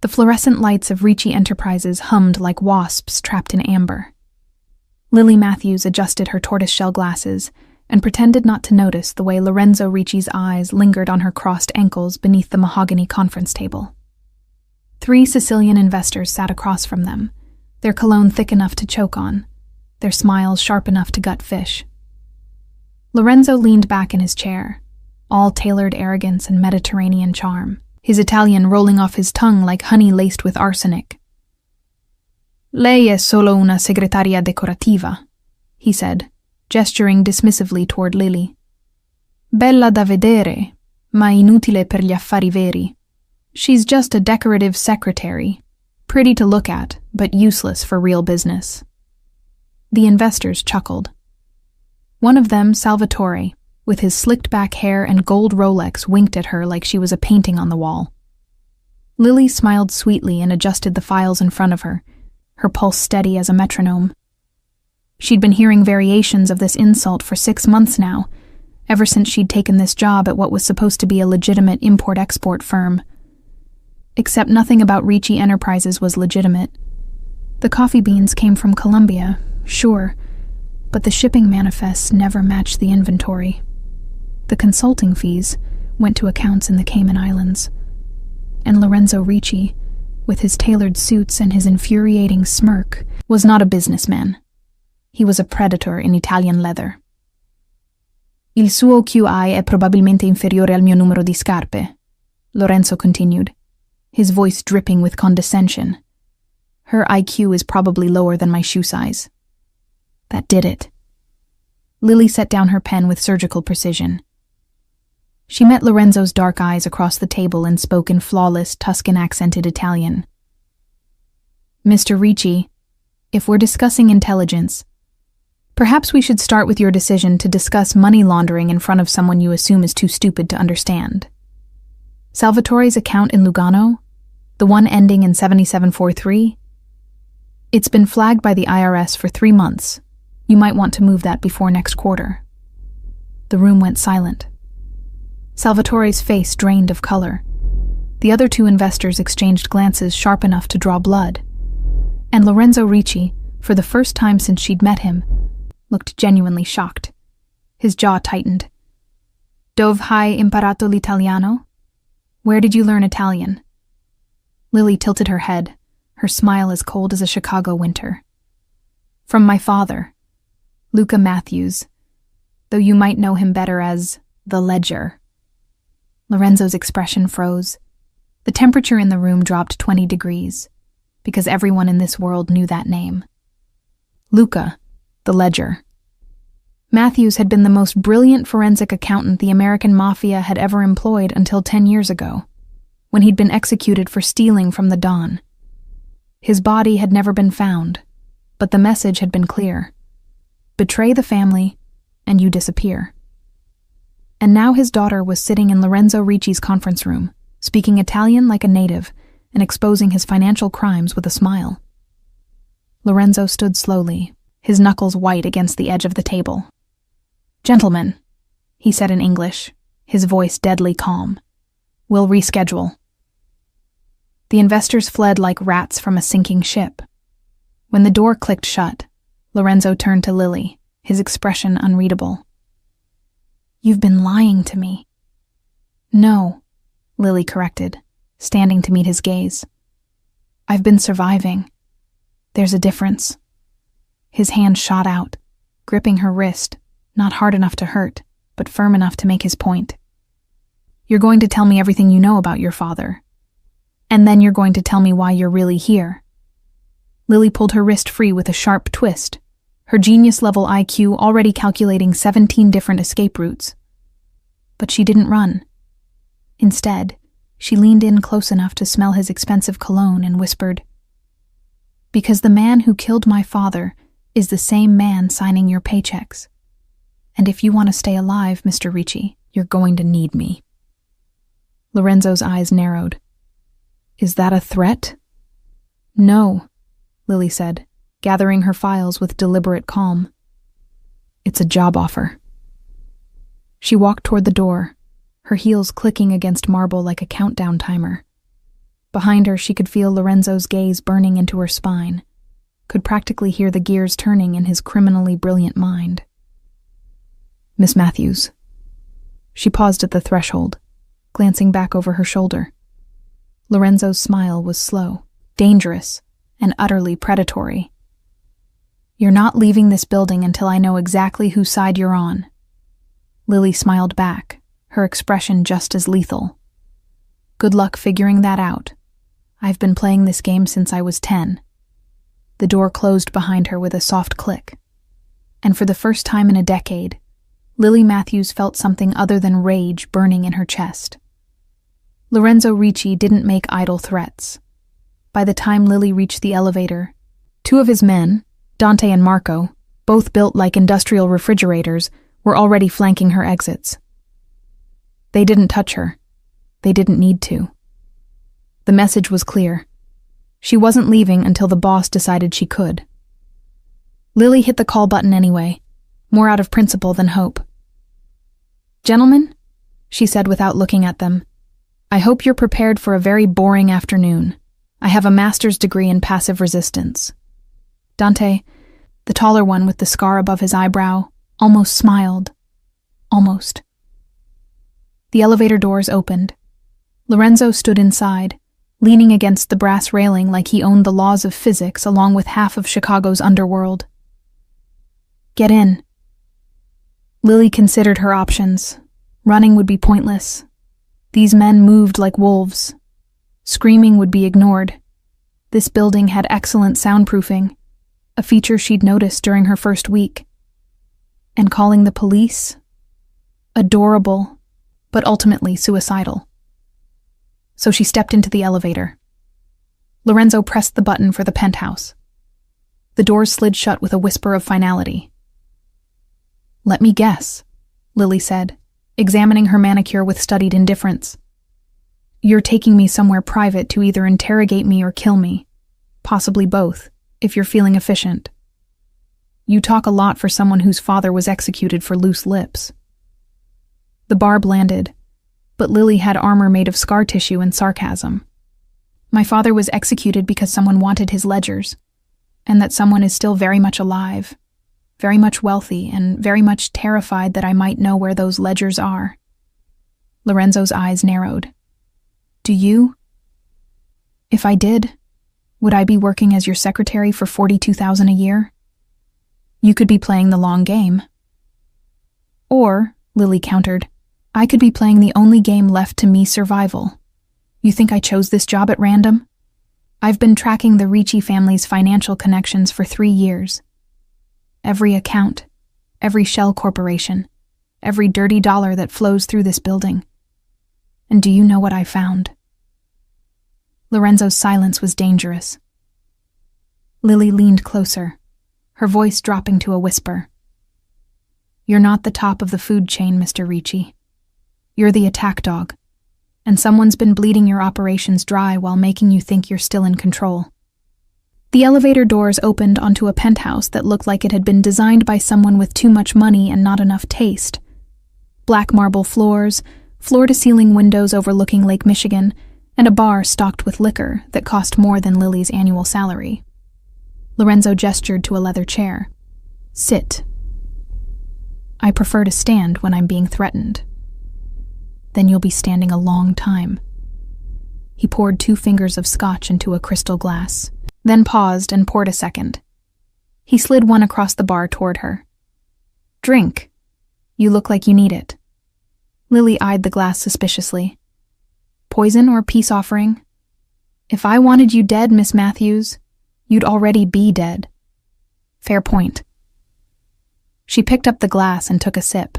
The fluorescent lights of Ricci Enterprises hummed like wasps trapped in amber. Lily Matthews adjusted her tortoiseshell glasses and pretended not to notice the way Lorenzo Ricci's eyes lingered on her crossed ankles beneath the mahogany conference table. 3 Sicilian investors sat across from them, their cologne thick enough to choke on, their smiles sharp enough to gut fish. Lorenzo leaned back in his chair, all tailored arrogance and Mediterranean charm, his Italian rolling off his tongue like honey laced with arsenic. "Lei è solo una segretaria decorativa," he said, gesturing dismissively toward Lily. "Bella da vedere, ma inutile per gli affari veri. She's just a decorative secretary, pretty to look at, but useless for real business." The investors chuckled. One of them, Salvatore, with his slicked-back hair and gold Rolex, winked at her like she was a painting on the wall. Lily smiled sweetly and adjusted the files in front of her, her pulse steady as a metronome. She'd been hearing variations of this insult for 6 months now, ever since she'd taken this job at what was supposed to be a legitimate import-export firm. Except nothing about Ricci Enterprises was legitimate. The coffee beans came from Colombia, sure, but the shipping manifests never matched the inventory. The consulting fees went to accounts in the Cayman Islands. And Lorenzo Ricci, with his tailored suits and his infuriating smirk, was not a businessman. He was a predator in Italian leather. "Il suo QI è probabilmente inferiore al mio numero di scarpe," Lorenzo continued, his voice dripping with condescension. "Her IQ is probably lower than my shoe size." That did it. Lily set down her pen with surgical precision. She met Lorenzo's dark eyes across the table and spoke in flawless, Tuscan-accented Italian. "Mr. Ricci, if we're discussing intelligence, perhaps we should start with your decision to discuss money laundering in front of someone you assume is too stupid to understand. Salvatore's account in Lugano, the one ending in 7743, it's been flagged by the IRS for 3 months. You might want to move that before next quarter." The room went silent. Salvatore's face drained of color. The other 2 investors exchanged glances sharp enough to draw blood. And Lorenzo Ricci, for the first time since she'd met him, looked genuinely shocked. His jaw tightened. "Dove hai imparato l'italiano? Where did you learn Italian?" Lily tilted her head, her smile as cold as a Chicago winter. "From my father, Luca Matthews, though you might know him better as the Ledger." Lorenzo's expression froze. The temperature in the room dropped 20 degrees, because everyone in this world knew that name. Luca, the Ledger. Matthews had been the most brilliant forensic accountant the American Mafia had ever employed until 10 years ago, when he'd been executed for stealing from the Don. His body had never been found, but the message had been clear. Betray the family, and you disappear. And now his daughter was sitting in Lorenzo Ricci's conference room, speaking Italian like a native and exposing his financial crimes with a smile. Lorenzo stood slowly, his knuckles white against the edge of the table. "Gentlemen," he said in English, his voice deadly calm, "we'll reschedule." The investors fled like rats from a sinking ship. When the door clicked shut, Lorenzo turned to Lily, his expression unreadable. "You've been lying to me." "No," Lily corrected, standing to meet his gaze. "I've been surviving. There's a difference." His hand shot out, gripping her wrist, not hard enough to hurt, but firm enough to make his point. "You're going to tell me everything you know about your father. And then you're going to tell me why you're really here." Lily pulled her wrist free with a sharp twist, her genius-level IQ already calculating 17 different escape routes. But she didn't run. Instead, she leaned in close enough to smell his expensive cologne and whispered, "Because the man who killed my father is the same man signing your paychecks. And if you want to stay alive, Mr. Ricci, you're going to need me." Lorenzo's eyes narrowed. "Is that a threat?" "No," Lily said, gathering her files with deliberate calm. "It's a job offer." She walked toward the door, her heels clicking against marble like a countdown timer. Behind her, she could feel Lorenzo's gaze burning into her spine, could practically hear the gears turning in his criminally brilliant mind. "Miss Matthews." She paused at the threshold, glancing back over her shoulder. Lorenzo's smile was slow, dangerous, and utterly predatory. "You're not leaving this building until I know exactly whose side you're on." Lily smiled back, her expression just as lethal. "Good luck figuring that out. I've been playing this game since I was 10. The door closed behind her with a soft click, and for the first time in a decade, Lily Matthews felt something other than rage burning in her chest. Lorenzo Ricci didn't make idle threats. By the time Lily reached the elevator, two of his men, Dante and Marco, both built like industrial refrigerators, were already flanking her exits. They didn't touch her. They didn't need to. The message was clear. She wasn't leaving until the boss decided she could. Lily hit the call button anyway, more out of principle than hope. "Gentlemen," she said without looking at them, "I hope you're prepared for a very boring afternoon. I have a master's degree in passive resistance." Dante, the taller one with the scar above his eyebrow, almost smiled. Almost. The elevator doors opened. Lorenzo stood inside, leaning against the brass railing like he owned the laws of physics along with half of Chicago's underworld. "Get in." Lily considered her options. Running would be pointless. These men moved like wolves. Screaming would be ignored. This building had excellent soundproofing, a feature she'd noticed during her first week. And calling the police? Adorable, but ultimately suicidal. So she stepped into the elevator. Lorenzo pressed the button for the penthouse. The doors slid shut with a whisper of finality. "Let me guess," Lily said, examining her manicure with studied indifference. "You're taking me somewhere private to either interrogate me or kill me. Possibly both, if you're feeling efficient. You talk a lot for someone whose father was executed for loose lips." The barb landed, but Lily had armor made of scar tissue and sarcasm. "My father was executed because someone wanted his ledgers, and that someone is still very much alive, very much wealthy, and very much terrified that I might know where those ledgers are." Lorenzo's eyes narrowed. "Do you? If I did, would I be working as your secretary for $42,000 a year? You could be playing the long game." "Or," Lily countered, "I could be playing the only game left to me, survival. You think I chose this job at random? I've been tracking the Ricci family's financial connections for 3 years. Every account, every shell corporation, every dirty dollar that flows through this building. And do you know what I found?" Lorenzo's silence was dangerous. Lily leaned closer, her voice dropping to a whisper. "You're not the top of the food chain, Mr. Ricci. You're the attack dog, and someone's been bleeding your operations dry while making you think you're still in control." The elevator doors opened onto a penthouse that looked like it had been designed by someone with too much money and not enough taste. Black marble floors, floor-to-ceiling windows overlooking Lake Michigan, and a bar stocked with liquor that cost more than Lily's annual salary. Lorenzo gestured to a leather chair. "Sit." "I prefer to stand when I'm being threatened." "Then you'll be standing a long time." He poured 2 fingers of scotch into a crystal glass, then paused and poured a second. He slid one across the bar toward her. "Drink. You look like you need it." Lily eyed the glass suspiciously. "Poison or peace offering? If I wanted you dead, Miss Matthews, you'd already be dead." "Fair point." She picked up the glass and took a sip.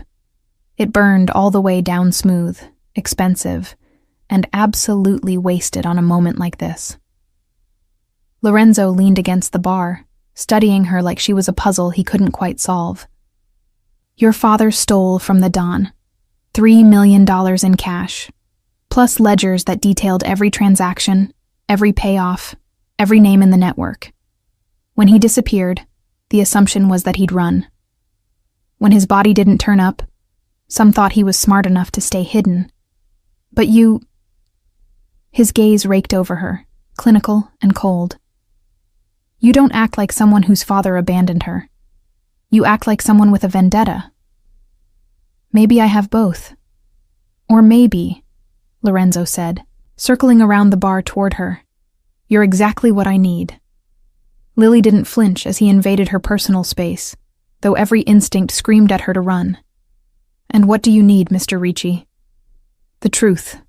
It burned all the way down smooth, expensive, and absolutely wasted on a moment like this. Lorenzo leaned against the bar, studying her like she was a puzzle he couldn't quite solve. "Your father stole from the Don $3 million in cash, plus ledgers that detailed every transaction, every payoff, every name in the network. When he disappeared, the assumption was that he'd run. When his body didn't turn up, some thought he was smart enough to stay hidden. But you..." His gaze raked over her, clinical and cold. You don't act like someone whose father abandoned her. You act like someone with a vendetta. Maybe I have both. Or maybe, Lorenzo said, circling around the bar toward her. You're exactly what I need. Lily didn't flinch as he invaded her personal space, though every instinct screamed at her to run. And what do you need, Mr. Ricci? The truth.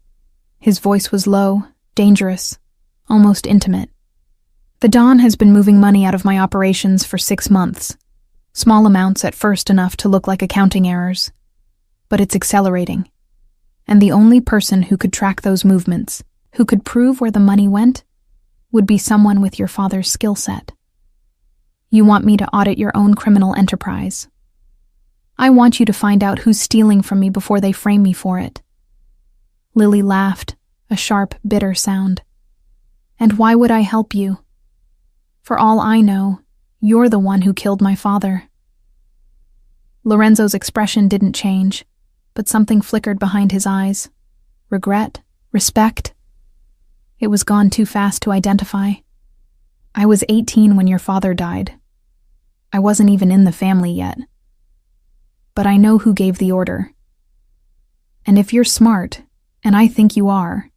His voice was low, dangerous, almost intimate. The Don has been moving money out of my operations for 6 months. Small amounts at first, enough to look like accounting errors. But it's accelerating. And the only person who could track those movements, who could prove where the money went, would be someone with your father's skill set. You want me to audit your own criminal enterprise. I want you to find out who's stealing from me before they frame me for it. Lily laughed, a sharp, bitter sound. And why would I help you? For all I know, you're the one who killed my father. Lorenzo's expression didn't change, but something flickered behind his eyes. Regret? Respect? It was gone too fast to identify. I was 18 when your father died. I wasn't even in the family yet. But I know who gave the order. And if you're smart, and I think you are,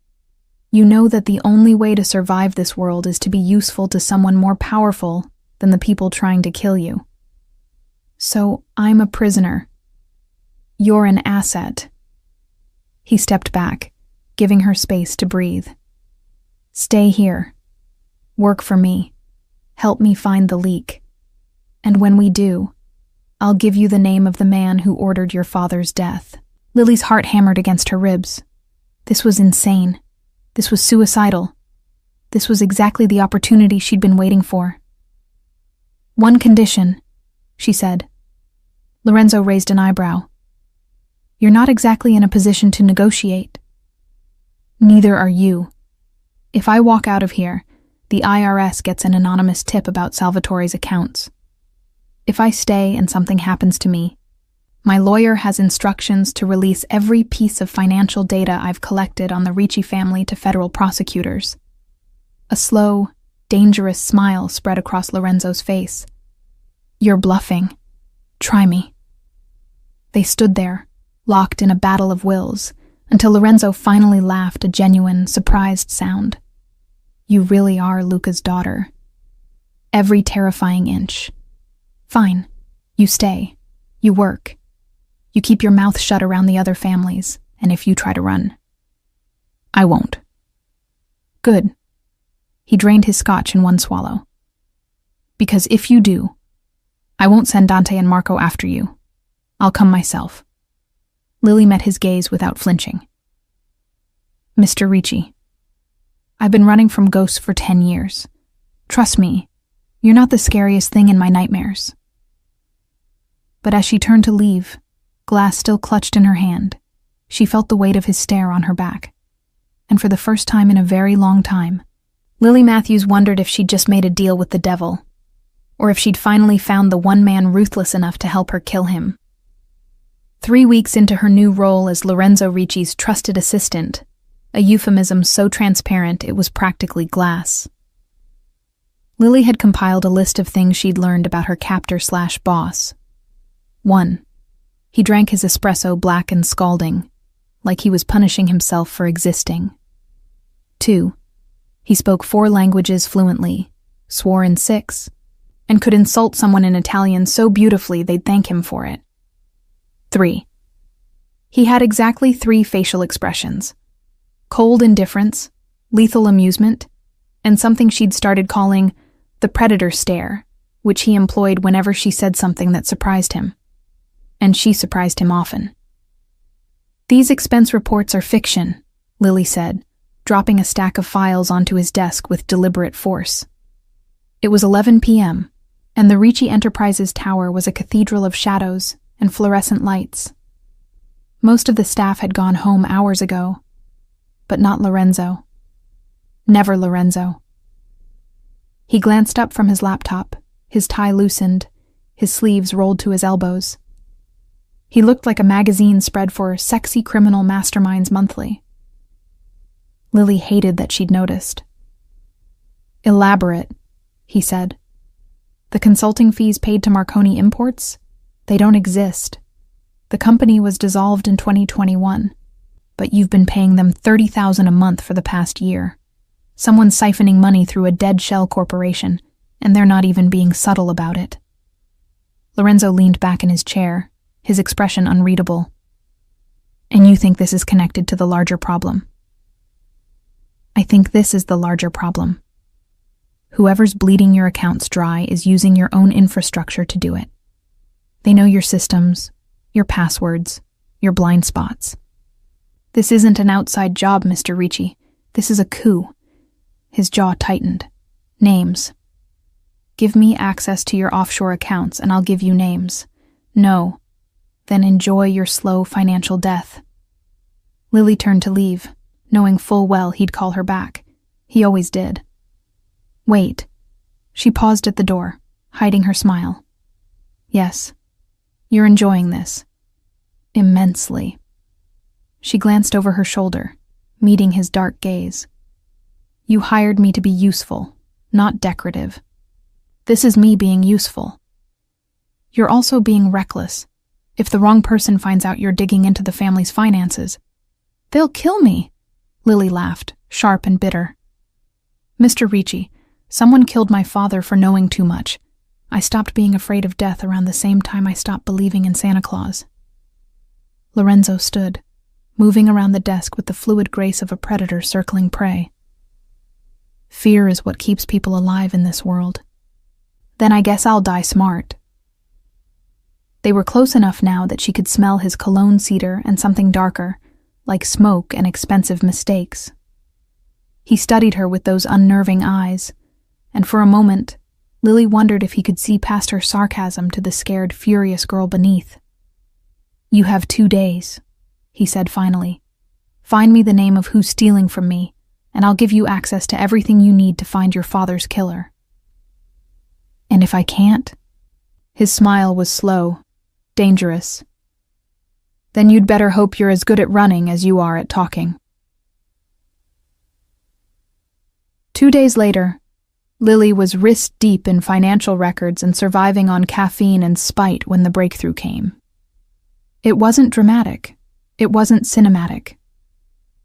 you know that the only way to survive this world is to be useful to someone more powerful than the people trying to kill you. So I'm a prisoner. You're an asset. He stepped back, giving her space to breathe. Stay here. Work for me. Help me find the leak. And when we do, I'll give you the name of the man who ordered your father's death. Lily's heart hammered against her ribs. This was insane. This was suicidal. This was exactly the opportunity she'd been waiting for. One condition, she said. Lorenzo raised an eyebrow. You're not exactly in a position to negotiate. Neither are you. If I walk out of here, the IRS gets an anonymous tip about Salvatore's accounts. If I stay and something happens to me, my lawyer has instructions to release every piece of financial data I've collected on the Ricci family to federal prosecutors. A slow, dangerous smile spread across Lorenzo's face. You're bluffing. Try me. They stood there, locked in a battle of wills, until Lorenzo finally laughed a genuine, surprised sound. You really are Luca's daughter. Every terrifying inch. Fine. You stay. You work. You keep your mouth shut around the other families, and if you try to run, I won't. Good. He drained his scotch in one swallow. Because if you do, I won't send Dante and Marco after you. I'll come myself. Lily met his gaze without flinching. Mr. Ricci, I've been running from ghosts for 10 years. Trust me, you're not the scariest thing in my nightmares. But as she turned to leave, glass still clutched in her hand, she felt the weight of his stare on her back. And for the first time in a very long time, Lily Matthews wondered if she'd just made a deal with the devil, or if she'd finally found the one man ruthless enough to help her kill him. 3 weeks into her new role as Lorenzo Ricci's trusted assistant, a euphemism so transparent it was practically glass, Lily had compiled a list of things she'd learned about her captor/boss. 1. He drank his espresso black and scalding, like he was punishing himself for existing. 2. He spoke 4 languages fluently, swore in 6, and could insult someone in Italian so beautifully they'd thank him for it. 3. He had exactly 3 facial expressions: cold indifference, lethal amusement, and something she'd started calling the predator stare, which he employed whenever she said something that surprised him. And she surprised him often. These expense reports are fiction, Lily said, dropping a stack of files onto his desk with deliberate force. It was 11 p.m., and the Ricci Enterprises tower was a cathedral of shadows and fluorescent lights. Most of the staff had gone home hours ago, but not Lorenzo. Never Lorenzo. He glanced up from his laptop, his tie loosened, his sleeves rolled to his elbows. He looked like a magazine spread for Sexy Criminal Masterminds Monthly. Lily hated that she'd noticed. "Elaborate," he said. "The consulting fees paid to Marconi Imports? They don't exist. The company was dissolved in 2021, but you've been paying them $30,000 a month for the past year. Someone's siphoning money through a dead shell corporation, and they're not even being subtle about it." Lorenzo leaned back in his chair, his expression unreadable. "And you think this is connected to the larger problem?" "I think this is the larger problem. Whoever's bleeding your accounts dry is using your own infrastructure to do it. They know your systems, your passwords, your blind spots. This isn't an outside job, Mr. Ricci. This is a coup." His jaw tightened. "Names. Give me access to your offshore accounts and I'll give you names. No. Then enjoy your slow financial death." Lily turned to leave, knowing full well he'd call her back. He always did. "Wait." She paused at the door, hiding her smile. "Yes. You're enjoying this." "Immensely." She glanced over her shoulder, meeting his dark gaze. "You hired me to be useful, not decorative. This is me being useful. You're also being reckless. If the wrong person finds out you're digging into the family's finances, they'll kill me." Lily laughed, sharp and bitter. "Mr. Ricci, someone killed my father for knowing too much. I stopped being afraid of death around the same time I stopped believing in Santa Claus." Lorenzo stood, moving around the desk with the fluid grace of a predator circling prey. "Fear is what keeps people alive in this world. Then I guess I'll die smart." They were close enough now that she could smell his cologne cedar and something darker, like smoke and expensive mistakes. He studied her with those unnerving eyes, and for a moment, Lily wondered if he could see past her sarcasm to the scared, furious girl beneath. "You have 2 days," he said finally. "Find me the name of who's stealing from me, and I'll give you access to everything you need to find your father's killer." "And if I can't?" His smile was slow, dangerous. "Then you'd better hope you're as good at running as you are at talking." 2 days later, Lily was wrist-deep in financial records and surviving on caffeine and spite when the breakthrough came. It wasn't dramatic. It wasn't cinematic.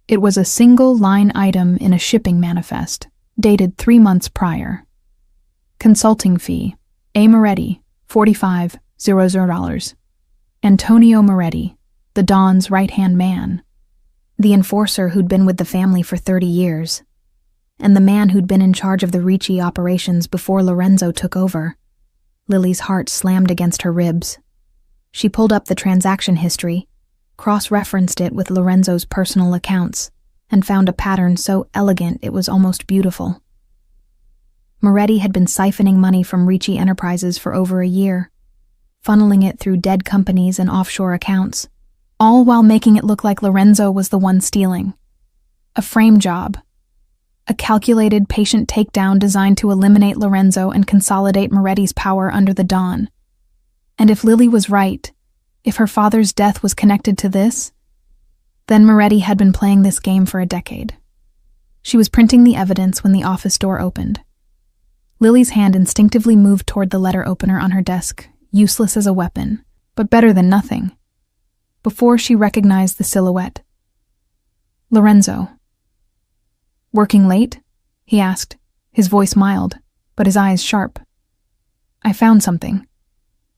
It was a single-line item in a shipping manifest, dated 3 months prior. Consulting fee, A. Moretti, $45,000. Antonio Moretti, the Don's right-hand man. The enforcer who'd been with the family for 30 years. And the man who'd been in charge of the Ricci operations before Lorenzo took over. Lily's heart slammed against her ribs. She pulled up the transaction history, cross-referenced it with Lorenzo's personal accounts, and found a pattern so elegant it was almost beautiful. Moretti had been siphoning money from Ricci Enterprises for over a year, funneling it through dead companies and offshore accounts, all while making it look like Lorenzo was the one stealing. A frame job. A calculated, patient takedown designed to eliminate Lorenzo and consolidate Moretti's power under the Don. And if Lily was right, if her father's death was connected to this, then Moretti had been playing this game for a decade. She was printing the evidence when the office door opened. Lily's hand instinctively moved toward the letter opener on her desk, useless as a weapon, but better than nothing. Before she recognized the silhouette. Lorenzo. "Working late?" he asked, his voice mild, but his eyes sharp. "I found something."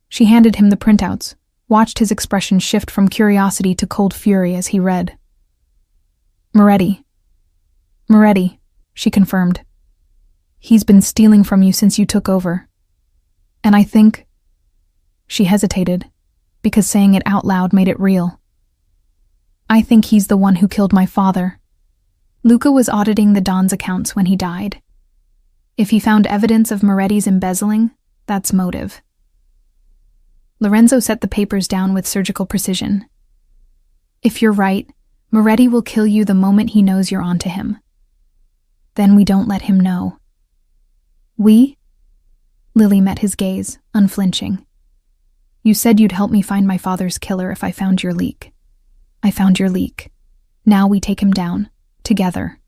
She handed him the printouts, watched his expression shift from curiosity to cold fury as he read. Moretti, she confirmed. "He's been stealing from you since you took over. And I think—" She hesitated, because saying it out loud made it real. "I think he's the one who killed my father. Luca was auditing the Don's accounts when he died. If he found evidence of Moretti's embezzling, that's motive." Lorenzo set the papers down with surgical precision. "If you're right, Moretti will kill you the moment he knows you're onto him. Then we don't let him know." "We?" Lily met his gaze, unflinching. "You said you'd help me find my father's killer if I found your leak. I found your leak. Now we take him down. Together.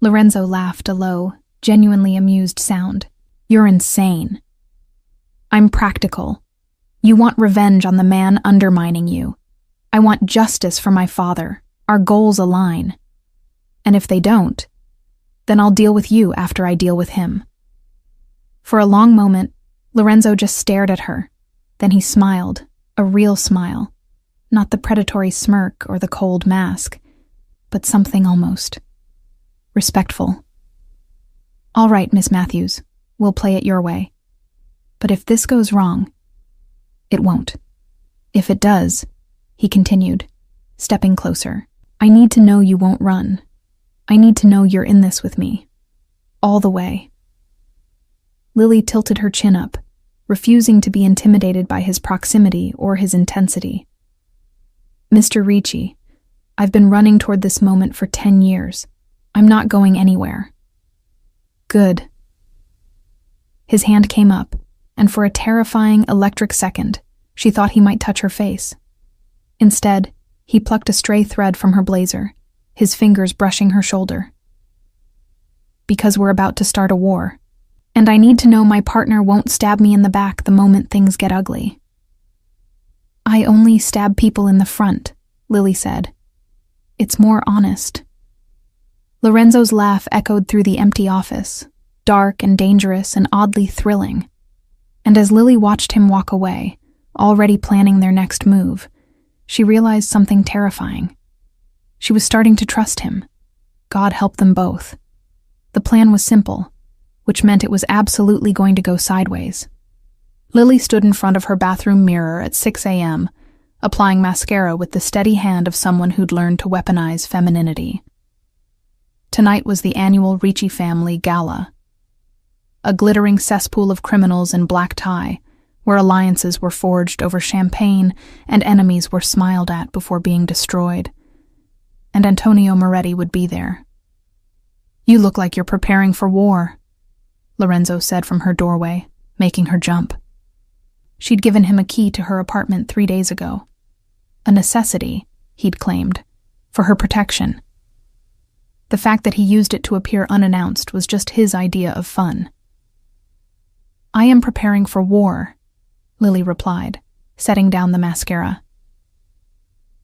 Lorenzo laughed a low, genuinely amused sound. You're insane. I'm practical. You want revenge on the man undermining you. I want justice for my father. Our goals align. And if they don't, then I'll deal with you after I deal with him. For a long moment, Lorenzo just stared at her. Then he smiled, a real smile. Not the predatory smirk or the cold mask, but something almost respectful. All right, Miss Matthews, we'll play it your way. But if this goes wrong, it won't. If it does, he continued, stepping closer, I need to know you won't run. I need to know you're in this with me. All the way. Lily tilted her chin up, refusing to be intimidated by his proximity or his intensity. Mr. Ricci, I've been running toward this moment for 10 years. I'm not going anywhere. Good. His hand came up, and for a terrifying, electric second, she thought he might touch her face. Instead, he plucked a stray thread from her blazer, his fingers brushing her shoulder. Because we're about to start a war, and I need to know my partner won't stab me in the back the moment things get ugly. I only stab people in the front, Lily said. It's more honest. Lorenzo's laugh echoed through the empty office, dark and dangerous and oddly thrilling. And as Lily watched him walk away, already planning their next move, she realized something terrifying. She was starting to trust him. God help them both. The plan was simple, which meant it was absolutely going to go sideways. Lily stood in front of her bathroom mirror at 6 a.m., applying mascara with the steady hand of someone who'd learned to weaponize femininity. Tonight was the annual Ricci family gala. A glittering cesspool of criminals in black tie, where alliances were forged over champagne and enemies were smiled at before being destroyed. And Antonio Moretti would be there. You look like you're preparing for war, Lorenzo said from her doorway, making her jump. She'd given him a key to her apartment 3 days ago. A necessity, he'd claimed, for her protection. The fact that he used it to appear unannounced was just his idea of fun. I am preparing for war, Lily replied, setting down the mascara.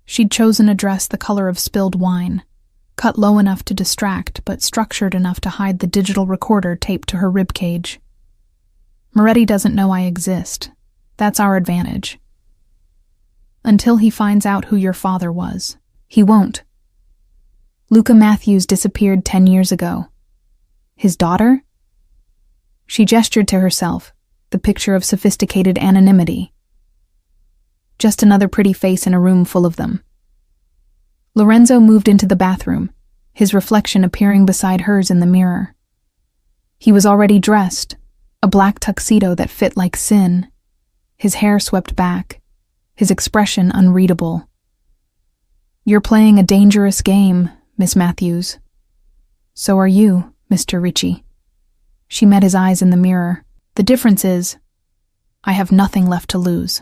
She'd chosen a dress the color of spilled wine, cut low enough to distract but structured enough to hide the digital recorder taped to her ribcage. Moretti doesn't know I exist. That's our advantage. Until he finds out who your father was, he won't. Luca Matthews disappeared 10 years ago. His daughter? She gestured to herself, the picture of sophisticated anonymity. Just another pretty face in a room full of them. Lorenzo moved into the bathroom, his reflection appearing beside hers in the mirror. He was already dressed, a black tuxedo that fit like sin, his hair swept back, his expression unreadable. You're playing a dangerous game, Miss Matthews. So are you, Mr. Ricci. She met his eyes in the mirror. The difference is, I have nothing left to lose.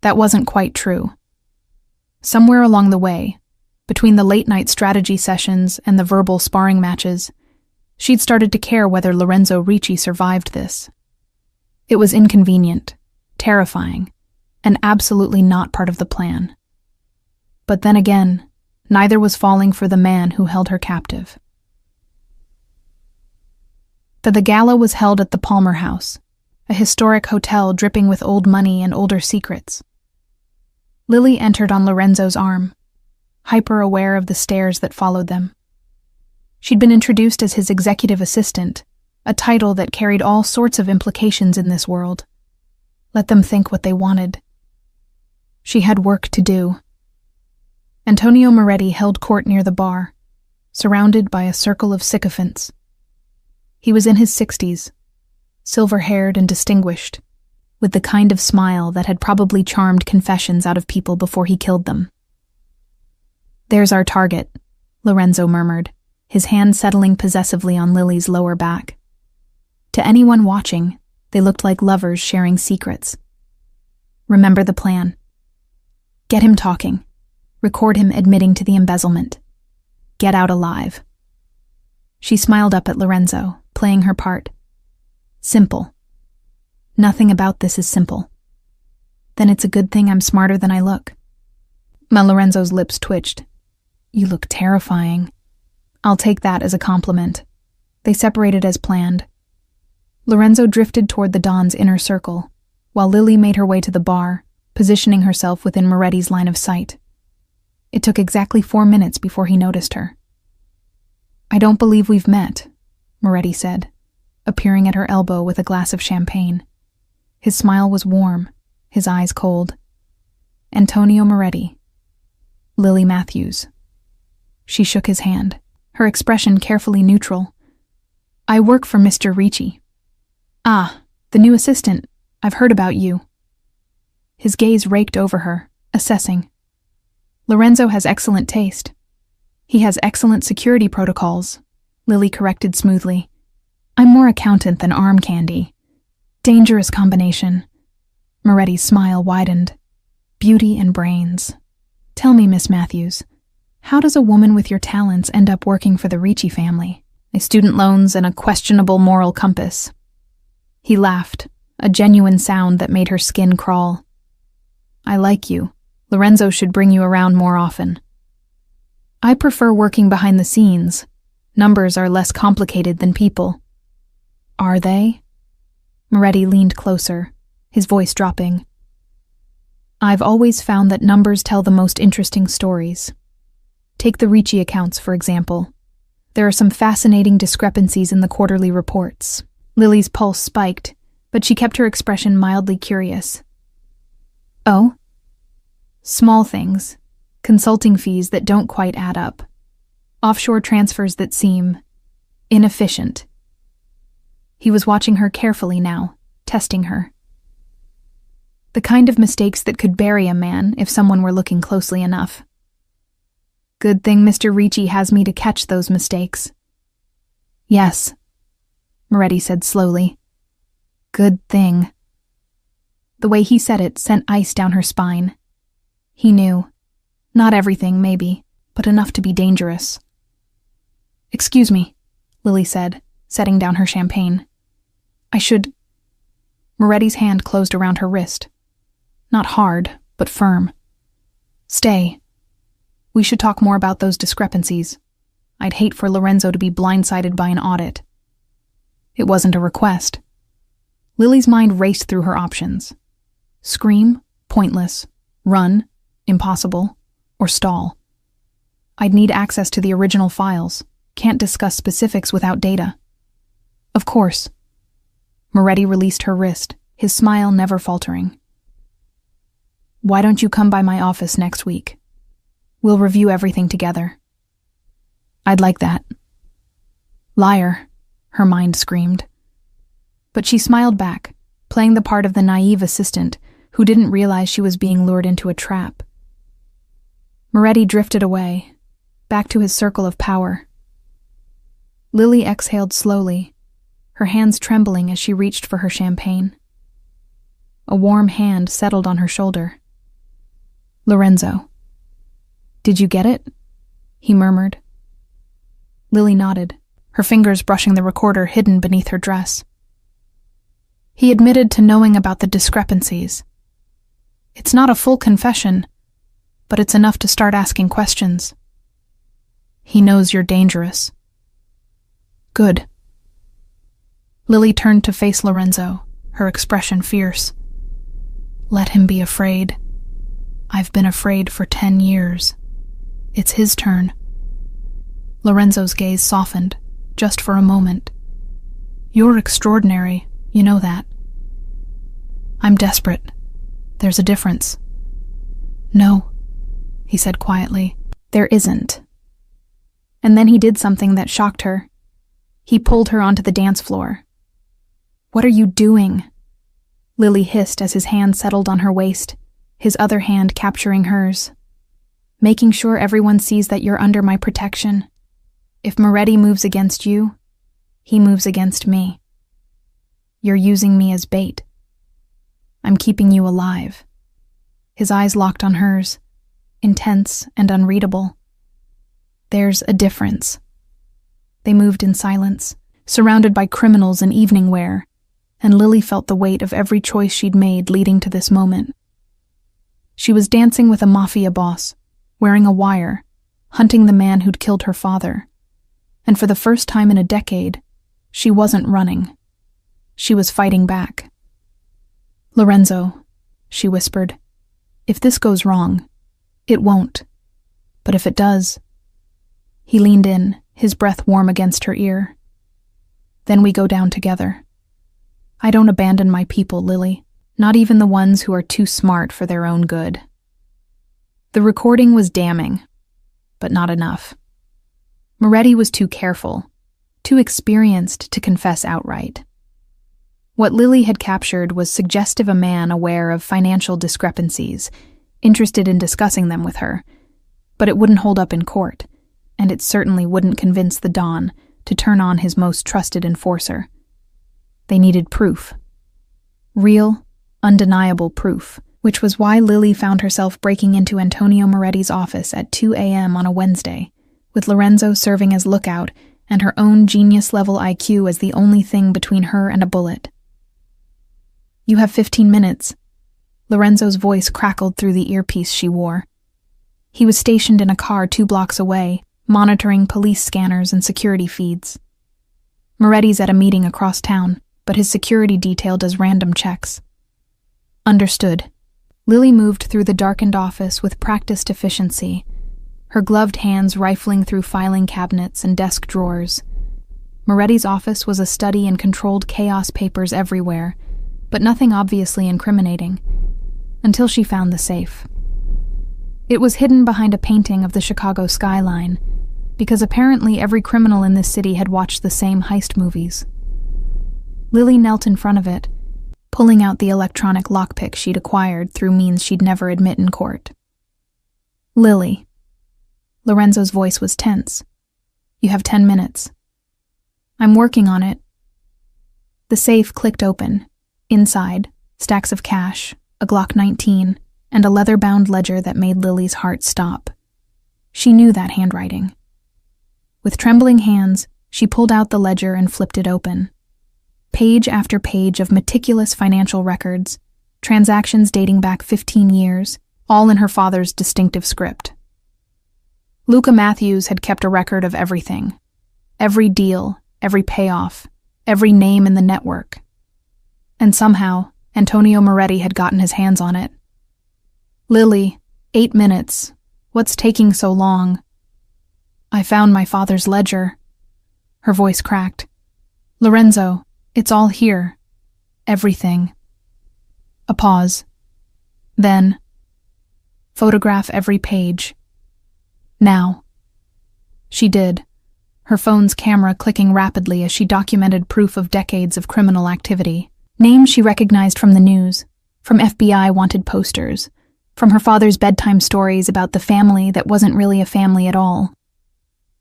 That wasn't quite true. Somewhere along the way, between the late-night strategy sessions and the verbal sparring matches, she'd started to care whether Lorenzo Ricci survived this. It was inconvenient, terrifying, and absolutely not part of the plan. But then again, neither was falling for the man who held her captive. The gala was held at the Palmer House, a historic hotel dripping with old money and older secrets. Lily entered on Lorenzo's arm, hyper-aware of the stares that followed them. She'd been introduced as his executive assistant, a title that carried all sorts of implications in this world. Let them think what they wanted. She had work to do. Antonio Moretti held court near the bar, surrounded by a circle of sycophants. He was in his 60s, silver-haired and distinguished, with the kind of smile that had probably charmed confessions out of people before he killed them. There's our target, Lorenzo murmured, his hand settling possessively on Lily's lower back. To anyone watching, they looked like lovers sharing secrets. Remember the plan. Get him talking. Record him admitting to the embezzlement. Get out alive. She smiled up at Lorenzo, playing her part. Simple. Nothing about this is simple. Then it's a good thing I'm smarter than I look. Lorenzo's lips twitched. You look terrifying. I'll take that as a compliment. They separated as planned. Lorenzo drifted toward the Don's inner circle, while Lily made her way to the bar, positioning herself within Moretti's line of sight. It took exactly 4 minutes before he noticed her. I don't believe we've met, Moretti said, appearing at her elbow with a glass of champagne. His smile was warm, his eyes cold. Antonio Moretti. Lily Matthews. She shook his hand, her expression carefully neutral. I work for Mr. Ricci. Ah, the new assistant. I've heard about you. His gaze raked over her, assessing. Lorenzo has excellent taste. He has excellent security protocols, Lily corrected smoothly. I'm more accountant than arm candy. Dangerous combination. Moretti's smile widened. Beauty and brains. Tell me, Miss Matthews, how does a woman with your talents end up working for the Ricci family? Student loans and a questionable moral compass. He laughed, a genuine sound that made her skin crawl. I like you. Lorenzo should bring you around more often. I prefer working behind the scenes. Numbers are less complicated than people. Are they? Moretti leaned closer, his voice dropping. I've always found that numbers tell the most interesting stories. Take the Ricci accounts, for example. There are some fascinating discrepancies in the quarterly reports. Lily's pulse spiked, but she kept her expression mildly curious. Oh? Small things. Consulting fees that don't quite add up. Offshore transfers that seem inefficient. He was watching her carefully now, testing her. The kind of mistakes that could bury a man if someone were looking closely enough. Good thing Mr. Ricci has me to catch those mistakes. Yes, Moretti said slowly. Good thing. The way he said it sent ice down her spine. He knew. Not everything, maybe, but enough to be dangerous. Excuse me, Lily said, setting down her champagne. I should... Moretti's hand closed around her wrist. Not hard, but firm. Stay. We should talk more about those discrepancies. I'd hate for Lorenzo to be blindsided by an audit. It wasn't a request. Lily's mind raced through her options. Scream, pointless. Run, impossible. Or stall. I'd need access to the original files. Can't discuss specifics without data. Of course. Moretti released her wrist, his smile never faltering. Why don't you come by my office next week? We'll review everything together. I'd like that. Liar, her mind screamed. But she smiled back, playing the part of the naive assistant who didn't realize she was being lured into a trap. Moretti drifted away, back to his circle of power. Lily exhaled slowly, her hands trembling as she reached for her champagne. A warm hand settled on her shoulder. Lorenzo. Did you get it? He murmured. Lily nodded, her fingers brushing the recorder hidden beneath her dress. He admitted to knowing about the discrepancies. It's not a full confession, but it's enough to start asking questions. He knows you're dangerous. Good. Lily turned to face Lorenzo, her expression fierce. Let him be afraid. I've been afraid for 10 years. It's his turn. Lorenzo's gaze softened, just for a moment. You're extraordinary, you know that. I'm desperate. There's a difference. No, he said quietly. There isn't. And then he did something that shocked her. He pulled her onto the dance floor. What are you doing? Lily hissed as his hand settled on her waist, his other hand capturing hers. Making sure everyone sees that you're under my protection. If Moretti moves against you, he moves against me. You're using me as bait. I'm keeping you alive. His eyes locked on hers, intense and unreadable. There's a difference. They moved in silence, surrounded by criminals in evening wear, and Lily felt the weight of every choice she'd made leading to this moment. She was dancing with a Mafia boss, wearing a wire, hunting the man who'd killed her father. And for the first time in a decade, she wasn't running. She was fighting back. "Lorenzo," she whispered, "if this goes wrong, it won't. But if it does..." He leaned in, his breath warm against her ear. "Then we go down together. I don't abandon my people, Lily, not even the ones who are too smart for their own good." The recording was damning, but not enough. Moretti was too careful, too experienced to confess outright. What Lily had captured was suggestive a man aware of financial discrepancies, interested in discussing them with her, but it wouldn't hold up in court, and it certainly wouldn't convince the Don to turn on his most trusted enforcer. They needed proof. Real, undeniable proof, which was why Lily found herself breaking into Antonio Moretti's office at 2 a.m. on a Wednesday, with Lorenzo serving as lookout and her own genius-level IQ as the only thing between her and a bullet. "You have 15 minutes." Lorenzo's voice crackled through the earpiece she wore. He was stationed in a car 2 blocks away, monitoring police scanners and security feeds. Moretti's at a meeting across town, but his security detail does random checks. Understood. Lily moved through the darkened office with practiced efficiency, her gloved hands rifling through filing cabinets and desk drawers. Moretti's office was a study in controlled chaos, papers everywhere, but nothing obviously incriminating, until she found the safe. It was hidden behind a painting of the Chicago skyline, because apparently every criminal in this city had watched the same heist movies. Lily knelt in front of it, pulling out the electronic lockpick she'd acquired through means she'd never admit in court. "Lily." Lorenzo's voice was tense. "You have 10 minutes. "I'm working on it." The safe clicked open. Inside, stacks of cash, a Glock 19, and a leather-bound ledger that made Lily's heart stop. She knew that handwriting. With trembling hands, she pulled out the ledger and flipped it open. Page after page of meticulous financial records, transactions dating back 15 years, all in her father's distinctive script. Luca Matthews had kept a record of everything. Every deal, every payoff, every name in the network. And somehow, Antonio Moretti had gotten his hands on it. "Lily, 8 minutes. What's taking so long?" "I found my father's ledger." Her voice cracked. "Lorenzo, it's all here. Everything." A pause. Then, "Photograph every page. Now." She did, her phone's camera clicking rapidly as she documented proof of decades of criminal activity. Names she recognized from the news, from FBI wanted posters, from her father's bedtime stories about the family that wasn't really a family at all.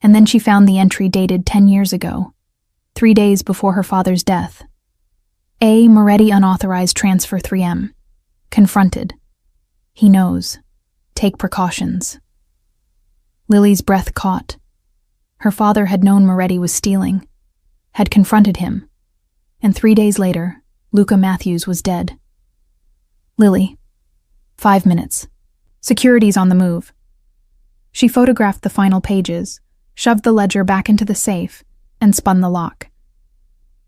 And then she found the entry dated 10 years ago, 3 days before her father's death. A. Moretti unauthorized transfer 3M. Confronted. He knows. Take precautions. Lily's breath caught. Her father had known Moretti was stealing, had confronted him, and 3 days later, Luca Matthews was dead. "Lily, 5 minutes. Security's on the move." She photographed the final pages, shoved the ledger back into the safe, and spun the lock.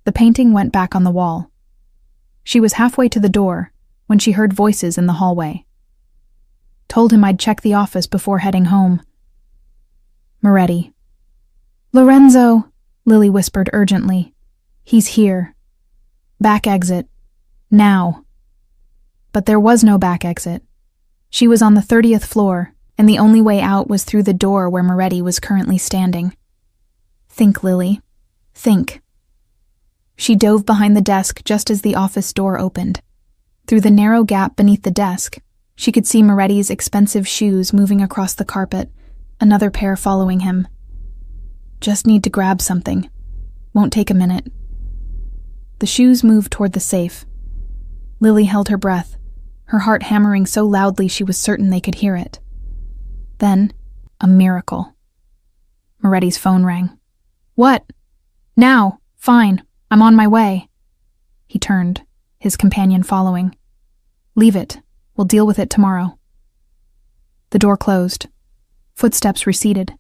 The painting went back on the wall. She was halfway to the door when she heard voices in the hallway. "Told him I'd check the office before heading home." Moretti. "Lorenzo," Lily whispered urgently. "He's here. Back exit. Now." But there was no back exit. She was on the 30th floor, and the only way out was through the door where Moretti was currently standing. Think, Lily. Think. She dove behind the desk just as the office door opened. Through the narrow gap beneath the desk, she could see Moretti's expensive shoes moving across the carpet, another pair following him. Just need to grab something. Won't take a minute. The shoes moved toward the safe. Lily held her breath, her heart hammering so loudly she was certain they could hear it. Then, a miracle. Moretti's phone rang. What? Now. Fine. I'm on my way. He turned, his companion following. Leave it. We'll deal with it tomorrow. The door closed. Footsteps receded.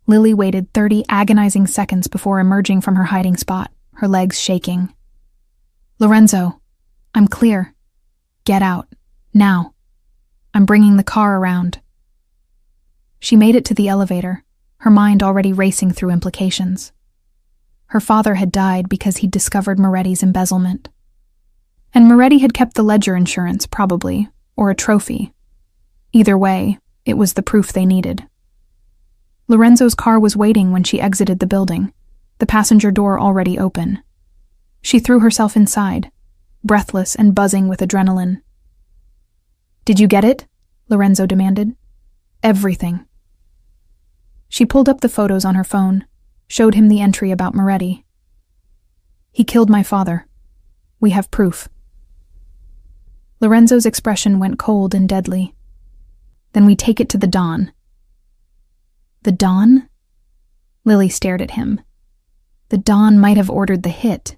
Lily waited 30 agonizing seconds before emerging from her hiding spot, her legs shaking. Lorenzo, I'm clear. Get out. Now. I'm bringing the car around. She made it to the elevator, her mind already racing through implications. Her father had died because he'd discovered Moretti's embezzlement. And Moretti had kept the ledger insurance, probably, or a trophy. Either way, it was the proof they needed. Lorenzo's car was waiting when she exited the building, the passenger door already open. She threw herself inside, breathless and buzzing with adrenaline. Did you get it? Lorenzo demanded. Everything. She pulled up the photos on her phone, showed him the entry about Moretti. He killed my father. We have proof. Lorenzo's expression went cold and deadly. Then we take it to the Don. The Don? Lily stared at him. The Don might have ordered the hit.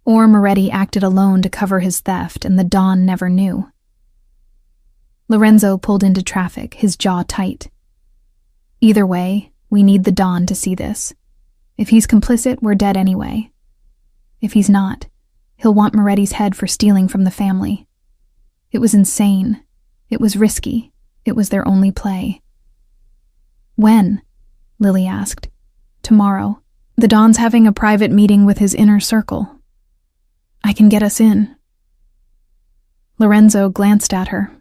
Or Moretti acted alone to cover his theft and the Don never knew. Lorenzo pulled into traffic, his jaw tight. Either way, we need the Don to see this. If he's complicit, we're dead anyway. If he's not, he'll want Moretti's head for stealing from the family. It was insane. It was risky. It was their only play. When? Lily asked. Tomorrow. The Don's having a private meeting with his inner circle. I can get us in. Lorenzo glanced at her,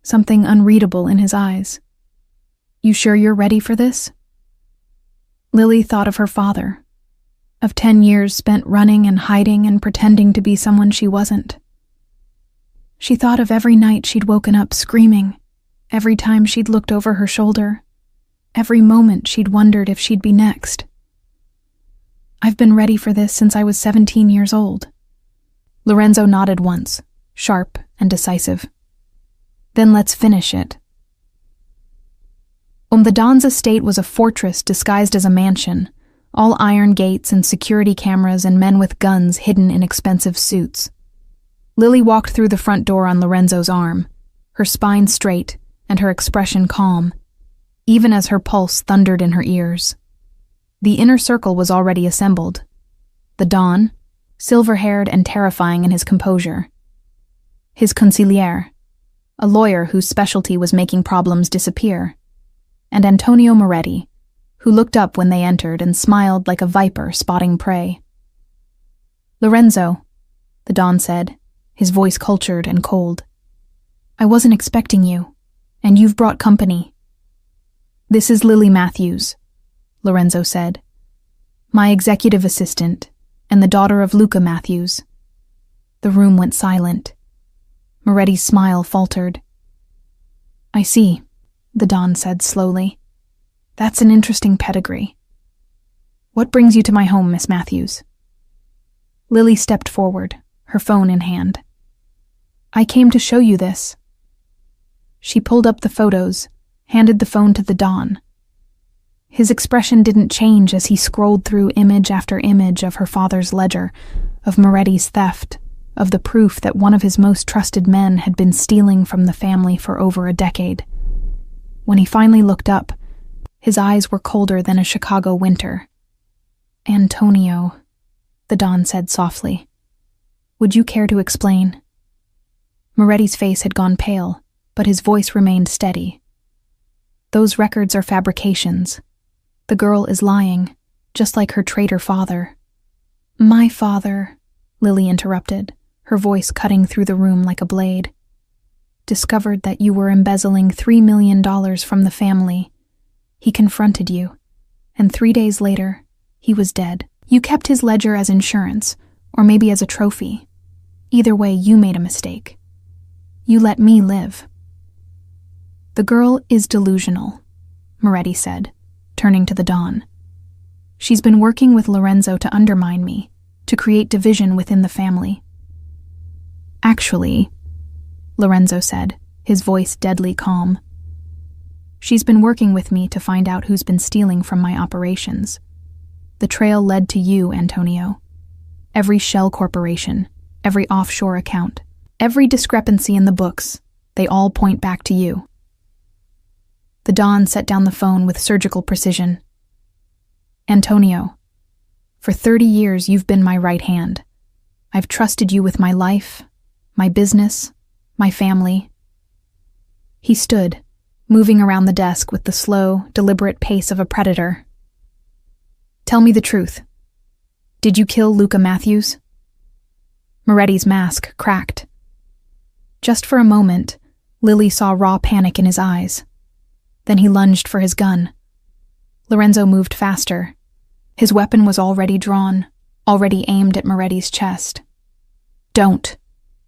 something unreadable in his eyes. You sure you're ready for this? Lily thought of her father, of 10 years spent running and hiding and pretending to be someone she wasn't. She thought of every night she'd woken up screaming, every time she'd looked over her shoulder, every moment she'd wondered if she'd be next. I've been ready for this since I was 17 years old. Lorenzo nodded once, sharp and decisive. Then let's finish it. The Don's estate was a fortress disguised as a mansion, all iron gates and security cameras and men with guns hidden in expensive suits. Lily walked through the front door on Lorenzo's arm, her spine straight and her expression calm, even as her pulse thundered in her ears. The inner circle was already assembled. The Don, silver-haired and terrifying in his composure. His consigliere, a lawyer whose specialty was making problems disappear. And Antonio Moretti, who looked up when they entered and smiled like a viper spotting prey. Lorenzo, the Don said, his voice cultured and cold. I wasn't expecting you, and you've brought company. This is Lily Matthews, Lorenzo said, my executive assistant, and the daughter of Luca Matthews. The room went silent. Moretti's smile faltered. I see, the Don said slowly. That's an interesting pedigree. What brings you to my home, Miss Matthews? Lily stepped forward, her phone in hand. I came to show you this. She pulled up the photos, handed the phone to the Don. His expression didn't change as he scrolled through image after image of her father's ledger, of Moretti's theft, of the proof that one of his most trusted men had been stealing from the family for over a decade. When he finally looked up, his eyes were colder than a Chicago winter. Antonio, the Don said softly. Would you care to explain? Moretti's face had gone pale, but his voice remained steady. Those records are fabrications. The girl is lying, just like her traitor father. My father, Lily interrupted, her voice cutting through the room like a blade. Discovered that you were embezzling $3 million from the family. He confronted you, and 3 days later, he was dead. You kept his ledger as insurance, or maybe as a trophy. Either way, you made a mistake. You let me live. The girl is delusional, Moretti said, turning to the Don. She's been working with Lorenzo to undermine me, to create division within the family. Actually, Lorenzo said, his voice deadly calm. She's been working with me to find out who's been stealing from my operations. The trail led to you, Antonio. Every shell corporation, every offshore account, every discrepancy in the books, they all point back to you. The Don set down the phone with surgical precision. Antonio, for 30 years you've been my right hand. I've trusted you with my life, my business, my family. He stood, moving around the desk with the slow, deliberate pace of a predator. Tell me the truth. Did you kill Luca Matthews? Moretti's mask cracked. Just for a moment, Lily saw raw panic in his eyes. Then he lunged for his gun. Lorenzo moved faster. His weapon was already drawn, already aimed at Moretti's chest. Don't.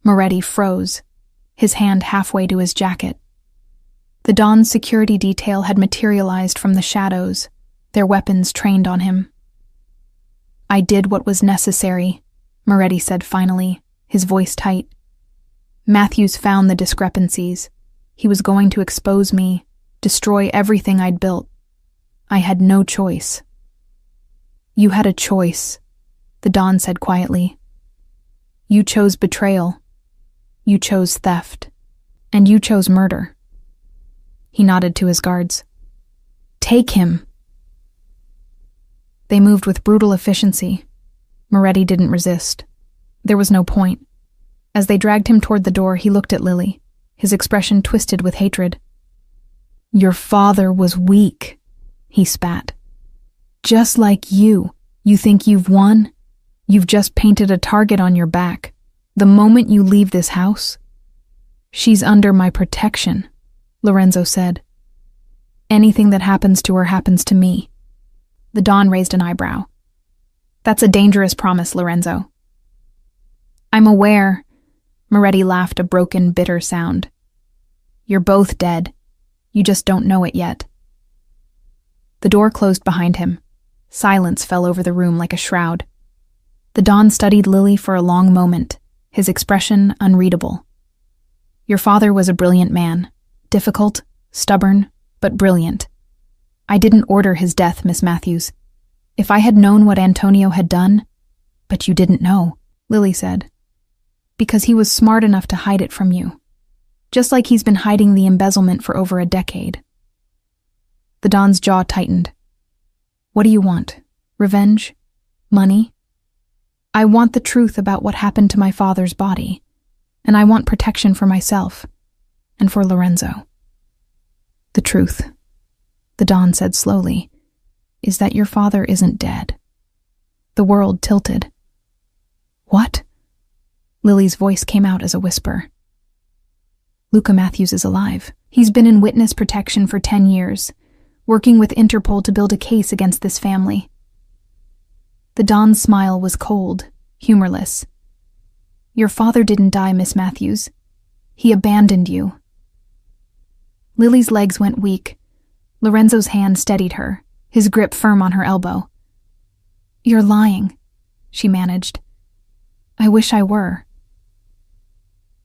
Moretti froze, his hand halfway to his jacket. The Don's security detail had materialized from the shadows, their weapons trained on him. I did what was necessary, Moretti said finally, his voice tight. Matthews found the discrepancies. He was going to expose me, destroy everything I'd built. I had no choice. You had a choice, the Don said quietly. You chose betrayal. You chose theft. And you chose murder. He nodded to his guards. Take him. They moved with brutal efficiency. Moretti didn't resist. There was no point. As they dragged him toward the door, he looked at Lily, his expression twisted with hatred. Your father was weak, he spat. Just like you. You think you've won? You've just painted a target on your back. The moment you leave this house. She's under my protection, Lorenzo said. Anything that happens to her happens to me. The Don raised an eyebrow. That's a dangerous promise, Lorenzo. I'm aware. Moretti laughed a broken, bitter sound. You're both dead. You just don't know it yet. The door closed behind him. Silence fell over the room like a shroud. The Don studied Lily for a long moment, his expression unreadable. Your father was a brilliant man. Difficult, stubborn, but brilliant. I didn't order his death, Miss Matthews. If I had known what Antonio had done— But you didn't know, Lily said. Because he was smart enough to hide it from you. Just like he's been hiding the embezzlement for over a decade. The Don's jaw tightened. What do you want? Revenge? Money? I want the truth about what happened to my father's body. And I want protection for myself. And for Lorenzo. The truth, the Don said slowly, is that your father isn't dead. The world tilted. What? Lily's voice came out as a whisper. Luca Matthews is alive. He's been in witness protection for 10 years, working with Interpol to build a case against this family. The Don's smile was cold, humorless. Your father didn't die, Miss Matthews. He abandoned you. Lily's legs went weak. Lorenzo's hand steadied her, his grip firm on her elbow. You're lying, she managed. I wish I were.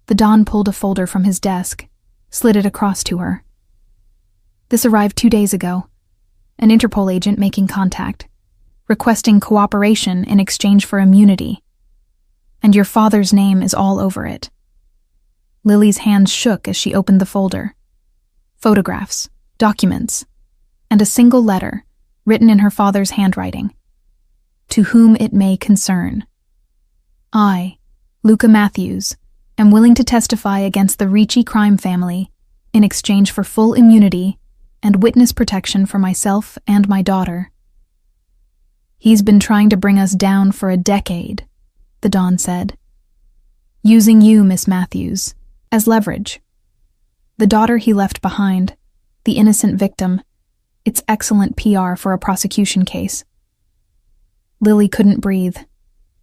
The Don pulled a folder from his desk, slid it across to her. This arrived 2 days ago. An Interpol agent making contact, requesting cooperation in exchange for immunity. And your father's name is all over it. Lily's hands shook as she opened the folder. Photographs, documents, and a single letter written in her father's handwriting. To whom it may concern. I, Luca Matthews, am willing to testify against the Ricci crime family in exchange for full immunity and witness protection for myself and my daughter. He's been trying to bring us down for a decade, the Don said. Using you, Miss Matthews, as leverage. The daughter he left behind, the innocent victim, it's excellent PR for a prosecution case. Lily couldn't breathe.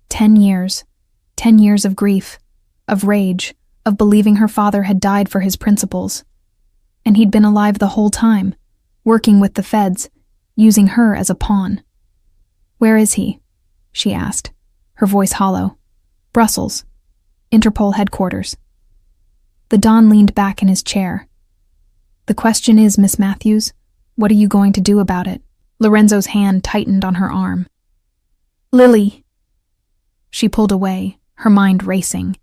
10 years. 10 years of grief, of rage, of believing her father had died for his principles. And he'd been alive the whole time, working with the feds, using her as a pawn. Where is he? She asked, her voice hollow. Brussels. Interpol headquarters. The Don leaned back in his chair. The question is, Miss Matthews, what are you going to do about it? Lorenzo's hand tightened on her arm. Lily! She pulled away, her mind racing.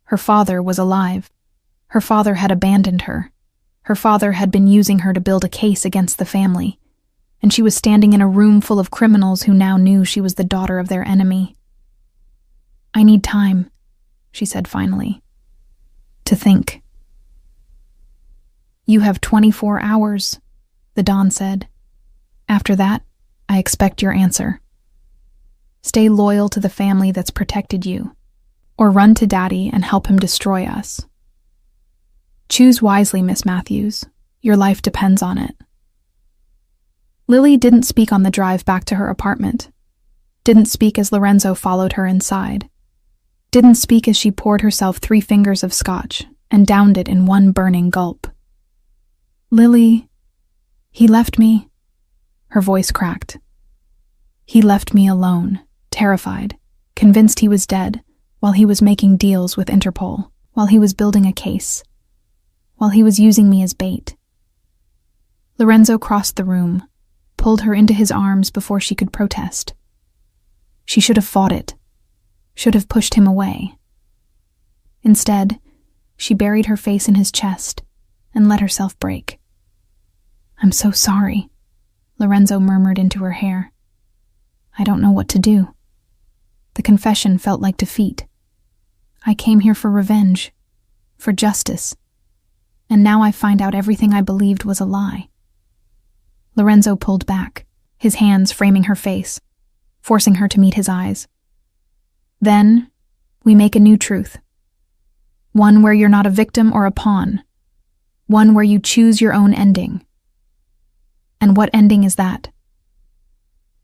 Her father was alive. Her father had abandoned her. Her father had been using her to build a case against the family, and she was standing in a room full of criminals who now knew she was the daughter of their enemy. I need time, she said finally, to think. You have 24 hours, the Don said. After that, I expect your answer. Stay loyal to the family that's protected you, or run to Daddy and help him destroy us. Choose wisely, Miss Matthews. Your life depends on it. Lily didn't speak on the drive back to her apartment. Didn't speak as Lorenzo followed her inside. Didn't speak as she poured herself 3 fingers of scotch and downed it in one burning gulp. Lily, he left me. Her voice cracked. He left me alone, terrified, convinced he was dead, while he was making deals with Interpol, while he was building a case, while he was using me as bait. Lorenzo crossed the room, pulled her into his arms before she could protest. She should have fought it, should have pushed him away. Instead, she buried her face in his chest and let herself break. I'm so sorry, Lorenzo murmured into her hair. I don't know what to do. The confession felt like defeat. I came here for revenge, for justice, and now I find out everything I believed was a lie. Lorenzo pulled back, his hands framing her face, forcing her to meet his eyes. Then, we make a new truth. One where you're not a victim or a pawn. One where you choose your own ending. And what ending is that?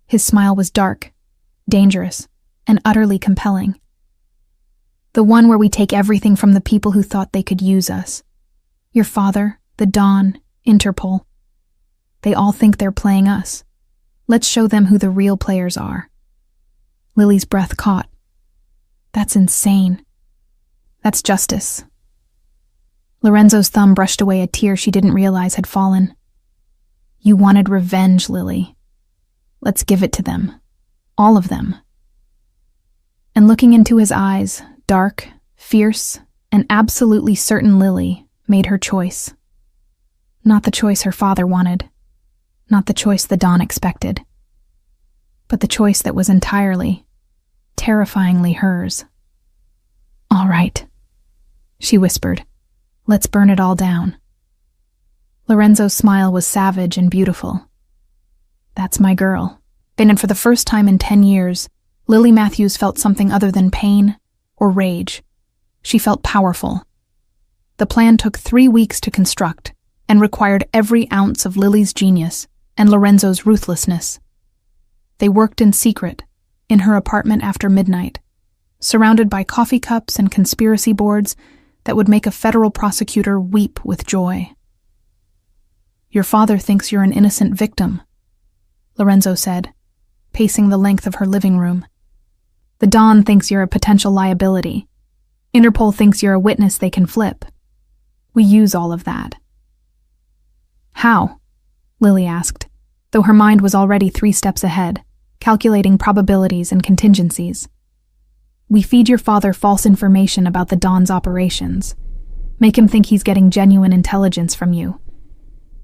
His smile was dark, dangerous, and utterly compelling. The one where we take everything from the people who thought they could use us. Your father, the Don, Interpol. They all think they're playing us. Let's show them who the real players are. Lily's breath caught. That's insane. That's justice. Lorenzo's thumb brushed away a tear she didn't realize had fallen. You wanted revenge, Lily. Let's give it to them. All of them. And looking into his eyes, dark, fierce, and absolutely certain Lily made her choice. Not the choice her father wanted. Not the choice the Don expected. But the choice that was entirely, terrifyingly hers. All right, she whispered. Let's burn it all down. Lorenzo's smile was savage and beautiful. That's my girl. And for the first time in 10 years, Lily Matthews felt something other than pain or rage. She felt powerful. The plan took 3 weeks to construct and required every ounce of Lily's genius and Lorenzo's ruthlessness. They worked in secret, in her apartment after midnight, surrounded by coffee cups and conspiracy boards that would make a federal prosecutor weep with joy. Your father thinks you're an innocent victim, Lorenzo said, pacing the length of her living room. The Don thinks you're a potential liability. Interpol thinks you're a witness they can flip. We use all of that. How? Lily asked, though her mind was already 3 steps ahead, calculating probabilities and contingencies. We feed your father false information about the Don's operations. Make him think he's getting genuine intelligence from you.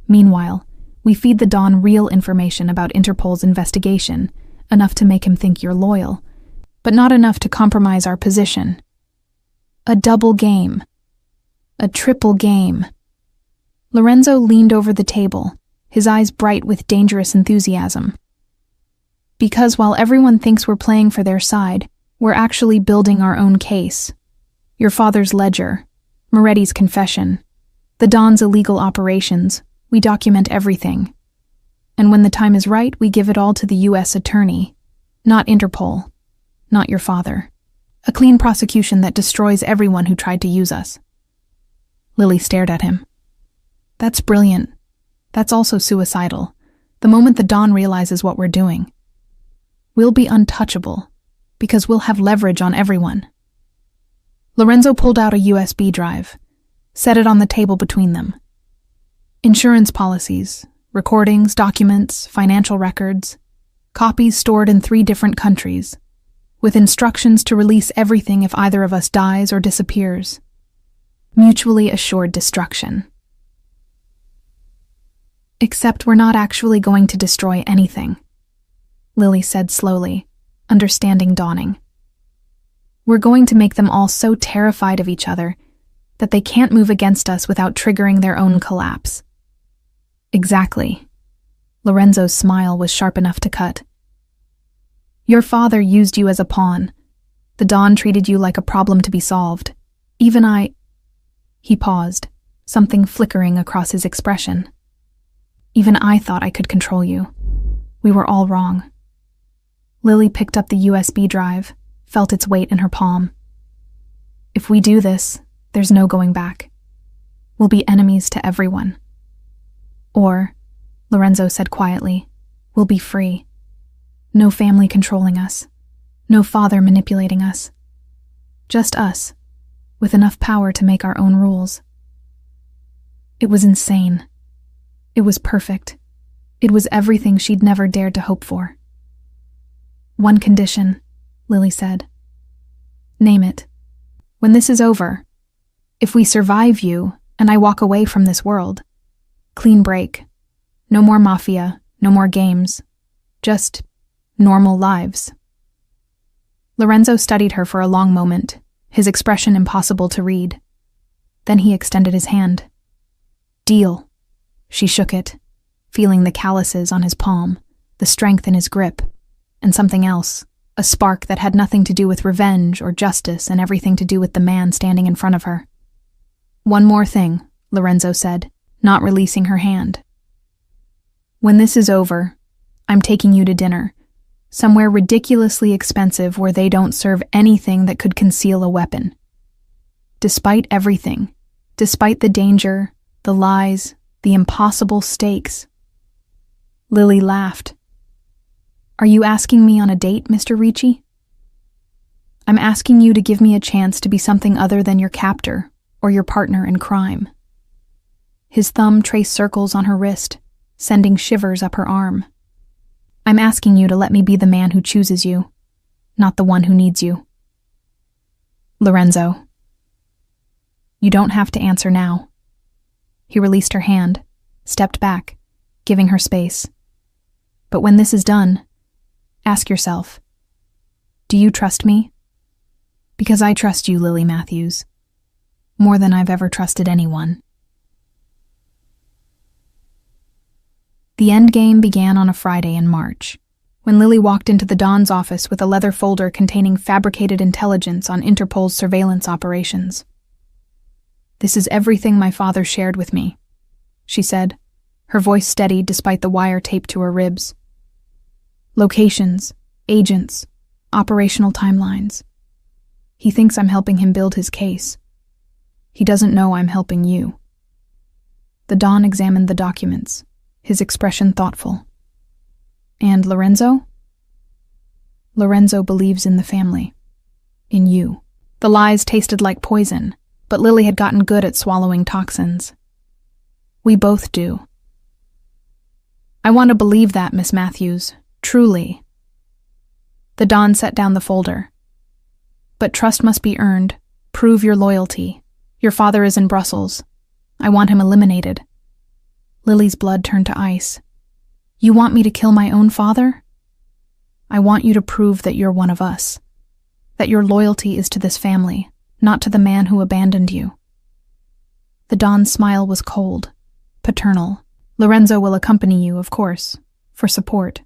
Meanwhile, we feed the Don real information about Interpol's investigation, enough to make him think you're loyal, but not enough to compromise our position. A double game. A triple game. Lorenzo leaned over the table, his eyes bright with dangerous enthusiasm. Because while everyone thinks we're playing for their side, we're actually building our own case. Your father's ledger, Moretti's confession, the Don's illegal operations, we document everything. And when the time is right, we give it all to the U.S. attorney, not Interpol, not your father. A clean prosecution that destroys everyone who tried to use us. Lily stared at him. That's brilliant. That's also suicidal. The moment the Don realizes what we're doing. We'll be untouchable, because we'll have leverage on everyone. Lorenzo pulled out a USB drive, set it on the table between them. Insurance policies, recordings, documents, financial records. Copies stored in 3 different countries, with instructions to release everything if either of us dies or disappears. Mutually assured destruction. Except we're not actually going to destroy anything, Lily said slowly, understanding dawning. We're going to make them all so terrified of each other that they can't move against us without triggering their own collapse. Exactly. Lorenzo's smile was sharp enough to cut. Your father used you as a pawn. The Dawn treated you like a problem to be solved. Even I... He paused, something flickering across his expression. Even I thought I could control you. We were all wrong. Lily picked up the USB drive, felt its weight in her palm. If we do this, there's no going back. We'll be enemies to everyone. Or, Lorenzo said quietly, we'll be free. No family controlling us. No father manipulating us. Just us, with enough power to make our own rules. It was insane. It was perfect. It was everything she'd never dared to hope for. One condition, Lily said. Name it. When this is over, if we survive you and I walk away from this world, clean break. No more Mafia, no more games. Just normal lives. Lorenzo studied her for a long moment, his expression impossible to read. Then he extended his hand. Deal. She shook it, feeling the calluses on his palm, the strength in his grip, and something else, a spark that had nothing to do with revenge or justice and everything to do with the man standing in front of her. One more thing, Lorenzo said, not releasing her hand. When this is over, I'm taking you to dinner, somewhere ridiculously expensive where they don't serve anything that could conceal a weapon. Despite everything, despite the danger, the lies, the impossible stakes. Lily laughed. Are you asking me on a date, Mr. Ricci? I'm asking you to give me a chance to be something other than your captor or your partner in crime. His thumb traced circles on her wrist, sending shivers up her arm. I'm asking you to let me be the man who chooses you, not the one who needs you. Lorenzo. You don't have to answer now. He released her hand, stepped back, giving her space. But when this is done, ask yourself, do you trust me? Because I trust you, Lily Matthews, more than I've ever trusted anyone. The endgame began on a Friday in March, when Lily walked into the Dawn's office with a leather folder containing fabricated intelligence on Interpol's surveillance operations. This is everything my father shared with me, she said, her voice steady despite the wire taped to her ribs. Locations, agents, operational timelines. He thinks I'm helping him build his case. He doesn't know I'm helping you. The Dawn examined the documents, his expression thoughtful. And Lorenzo? Lorenzo believes in the family. In you. The lies tasted like poison, but Lily had gotten good at swallowing toxins. We both do. I want to believe that, Miss Matthews. Truly. The Dawn set down the folder. But trust must be earned. Prove your loyalty. Your father is in Brussels. I want him eliminated. Lily's blood turned to ice. You want me to kill my own father? I want you to prove that you're one of us. That your loyalty is to this family, not to the man who abandoned you. The Dawn's smile was cold, paternal. Lorenzo will accompany you, of course, for support,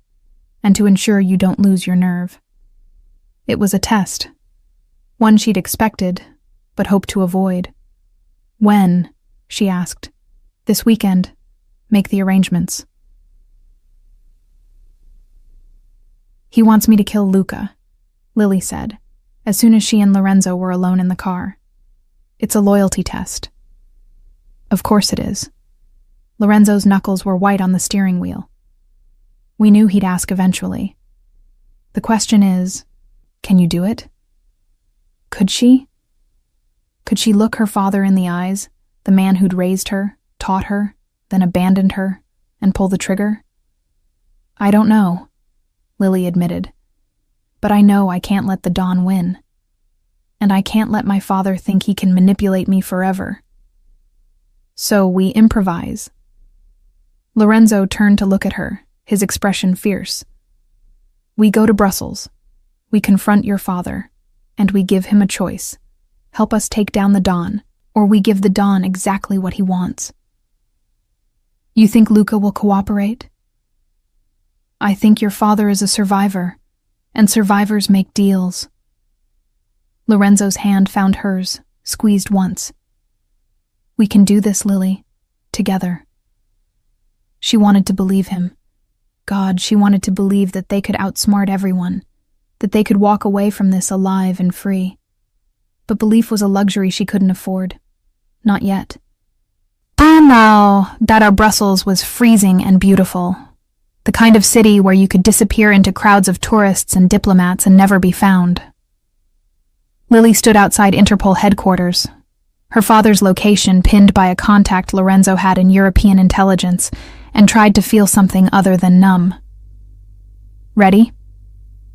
and to ensure you don't lose your nerve. It was a test. One she'd expected, but hoped to avoid. When? She asked. This weekend. Make the arrangements. He wants me to kill Luca, Lily said, as soon as she and Lorenzo were alone in the car. It's a loyalty test. Of course it is. Lorenzo's knuckles were white on the steering wheel. We knew he'd ask eventually. The question is, can you do it? Could she? Could she look her father in the eyes, the man who'd raised her, taught her, then abandoned her, and pull the trigger? I don't know, Lily admitted. But I know I can't let the Don win. And I can't let my father think he can manipulate me forever. So we improvise. Lorenzo turned to look at her, his expression fierce. We go to Brussels. We confront your father, and we give him a choice. Help us take down the Don, or we give the Don exactly what he wants. You think Luca will cooperate? I think your father is a survivor, and survivors make deals. Lorenzo's hand found hers, squeezed once. We can do this, Lily, together. She wanted to believe him. God, she wanted to believe that they could outsmart everyone, that they could walk away from this alive and free. But belief was a luxury she couldn't afford. Not yet. I know that our Brussels was freezing and beautiful. The kind of city where you could disappear into crowds of tourists and diplomats and never be found. Lily stood outside Interpol headquarters, her father's location pinned by a contact Lorenzo had in European intelligence, and tried to feel something other than numb. Ready?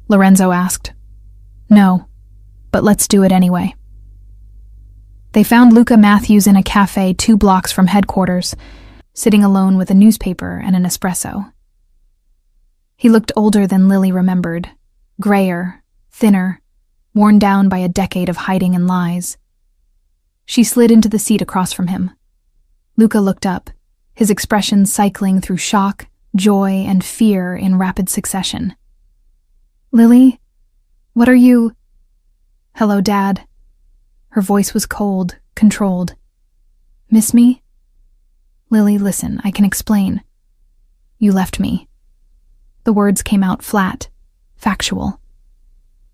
Lorenzo asked. No, but let's do it anyway. They found Luca Matthews in a cafe 2 blocks from headquarters, sitting alone with a newspaper and an espresso. He looked older than Lily remembered, grayer, thinner, worn down by a decade of hiding and lies. She slid into the seat across from him. Luca looked up, his expression cycling through shock, joy, and fear in rapid succession. Lily, what are you? Hello, Dad. Her voice was cold, controlled. Miss me? Lily, listen, I can explain. You left me. The words came out flat, factual.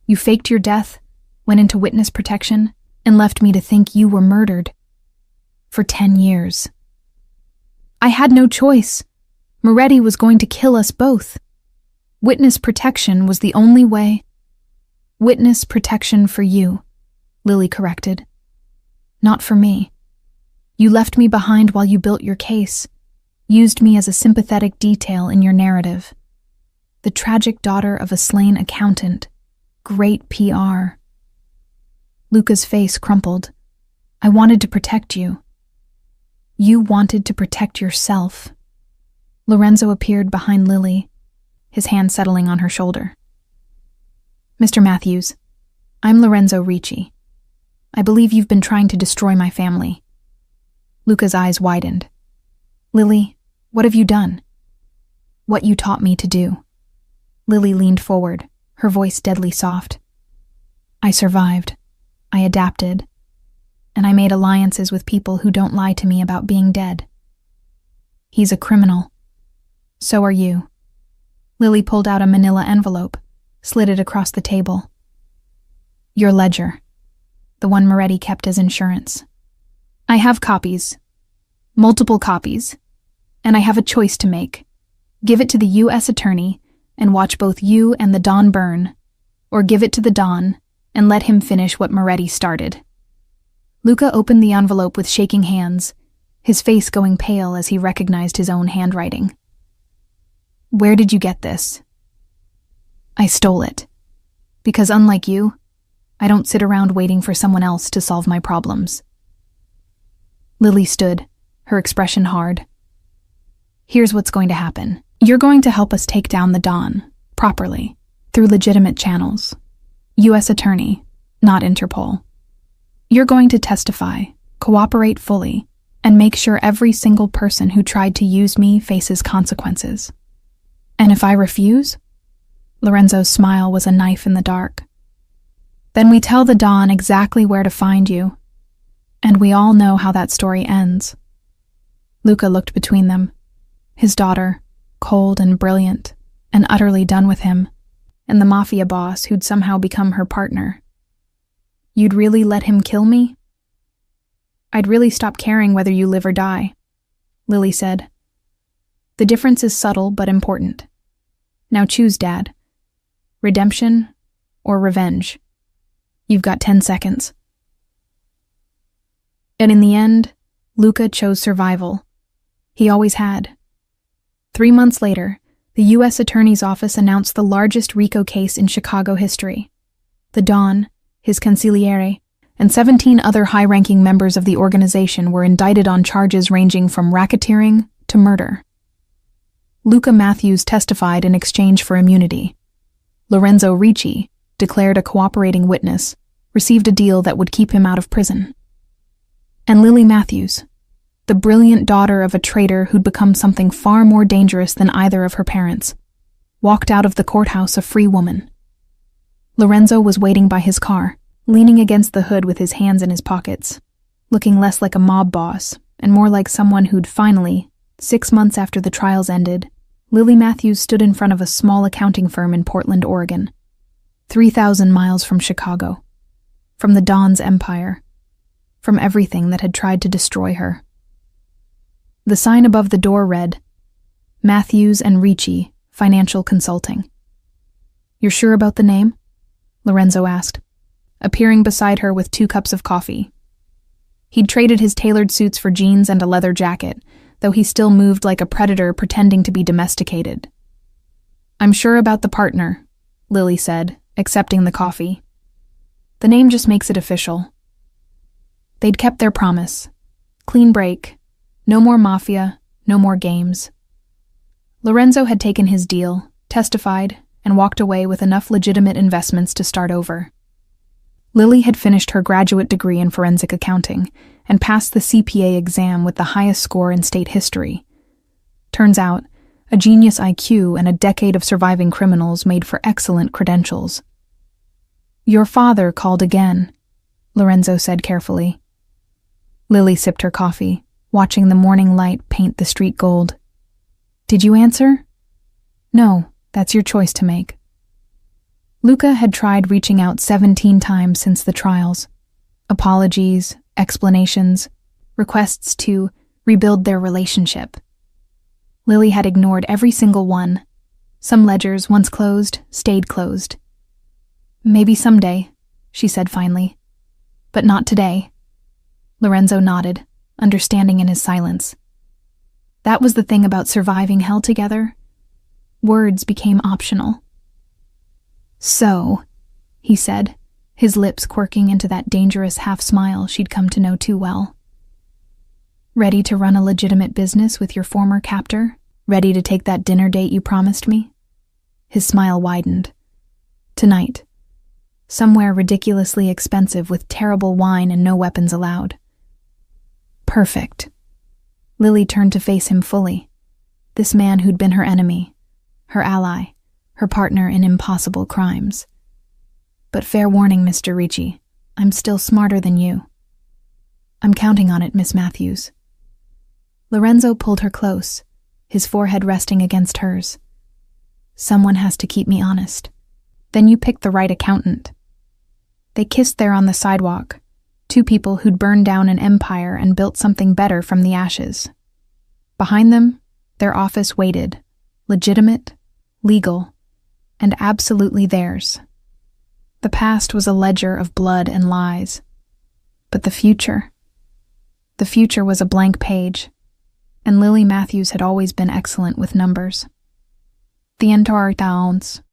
You faked your death, went into witness protection, and left me to think you were murdered. For 10 years. I had no choice. Moretti was going to kill us both. Witness protection was the only way. Witness protection for you, Lily corrected. Not for me. You left me behind while you built your case, used me as a sympathetic detail in your narrative. The tragic daughter of a slain accountant. Great PR. Luca's face crumpled. I wanted to protect you. You wanted to protect yourself. Lorenzo appeared behind Lily, his hand settling on her shoulder. Mr. Matthews, I'm Lorenzo Ricci. I believe you've been trying to destroy my family. Luca's eyes widened. Lily, what have you done? What you taught me to do. Lily leaned forward, her voice deadly soft. I survived. I adapted. And I made alliances with people who don't lie to me about being dead. He's a criminal. So are you. Lily pulled out a manila envelope, slid it across the table. Your ledger. The one Moretti kept as insurance. I have copies. Multiple copies. And I have a choice to make. Give it to the U.S. attorney and watch both you and the Don burn, or give it to the Don and let him finish what Moretti started. Luca opened the envelope with shaking hands, his face going pale as he recognized his own handwriting. Where did you get this? I stole it. Because unlike you, I don't sit around waiting for someone else to solve my problems. Lily stood, her expression hard. Here's what's going to happen. You're going to help us take down the Don, properly, through legitimate channels. U.S. Attorney, not Interpol. You're going to testify, cooperate fully, and make sure every single person who tried to use me faces consequences. And if I refuse? Lorenzo's smile was a knife in the dark. Then we tell the Don exactly where to find you. And we all know how that story ends. Luca looked between them. His daughter, cold and brilliant, and utterly done with him, and the Mafia boss who'd somehow become her partner. You'd really let him kill me? I'd really stop caring whether you live or die, Lily said. The difference is subtle but important. Now choose, Dad. Redemption or revenge? You've got 10 seconds. And in the end, Luca chose survival. He always had. 3 months later, The U.S. Attorney's Office announced the largest RICO case in Chicago history. The Don, his consigliere, and 17 other high-ranking members of the organization were indicted on charges ranging from racketeering to murder. Luca Matthews testified in exchange for immunity. Lorenzo Ricci, declared a cooperating witness, received a deal that would keep him out of prison. And Lily Matthews, the brilliant daughter of a traitor who'd become something far more dangerous than either of her parents, walked out of the courthouse a free woman. Lorenzo was waiting by his car, leaning against the hood with his hands in his pockets, looking less like a mob boss and more like someone who'd finally, 6 months after the trials ended, Lily Matthews stood in front of a small accounting firm in Portland, Oregon, 3,000 miles from Chicago, from the Don's empire, from everything that had tried to destroy her. The sign above the door read, Matthews and Ricci, Financial Consulting. "You're sure about the name?" Lorenzo asked, appearing beside her with 2 cups of coffee. He'd traded his tailored suits for jeans and a leather jacket, though he still moved like a predator pretending to be domesticated. "I'm sure about the partner," Lily said, accepting the coffee. "The name just makes it official." They'd kept their promise. Clean break. No more Mafia, no more games. Lorenzo had taken his deal, testified, and walked away with enough legitimate investments to start over. Lily had finished her graduate degree in forensic accounting and passed the CPA exam with the highest score in state history. Turns out, a genius IQ and a decade of surviving criminals made for excellent credentials. "Your father called again," Lorenzo said carefully. Lily sipped her coffee, watching the morning light paint the street gold. "Did you answer?" "No, that's your choice to make." Luca had tried reaching out 17 times since the trials. Apologies, explanations, requests to rebuild their relationship. Lily had ignored every single one. Some ledgers, once closed, stayed closed. "Maybe someday," she said finally. "But not today." Lorenzo nodded, understanding in his silence. That was the thing about surviving hell together. Words became optional. "So," he said, his lips quirking into that dangerous half-smile she'd come to know too well. "Ready to run a legitimate business with your former captor? Ready to take that dinner date you promised me?" His smile widened. "Tonight. Somewhere ridiculously expensive with terrible wine and no weapons allowed." "Perfect." Lily turned to face him fully. This man who'd been her enemy, her ally, her partner in impossible crimes. "But fair warning, Mr. Ricci, I'm still smarter than you." "I'm counting on it, Miss Matthews." Lorenzo pulled her close, his forehead resting against hers. "Someone has to keep me honest. Then you picked the right accountant." They kissed there on the sidewalk, 2 people who'd burned down an empire and built something better from the ashes. Behind them, their office waited, legitimate, legal, and absolutely theirs. The past was a ledger of blood and lies. But the future was a blank page, and Lily Matthews had always been excellent with numbers. The entire towns,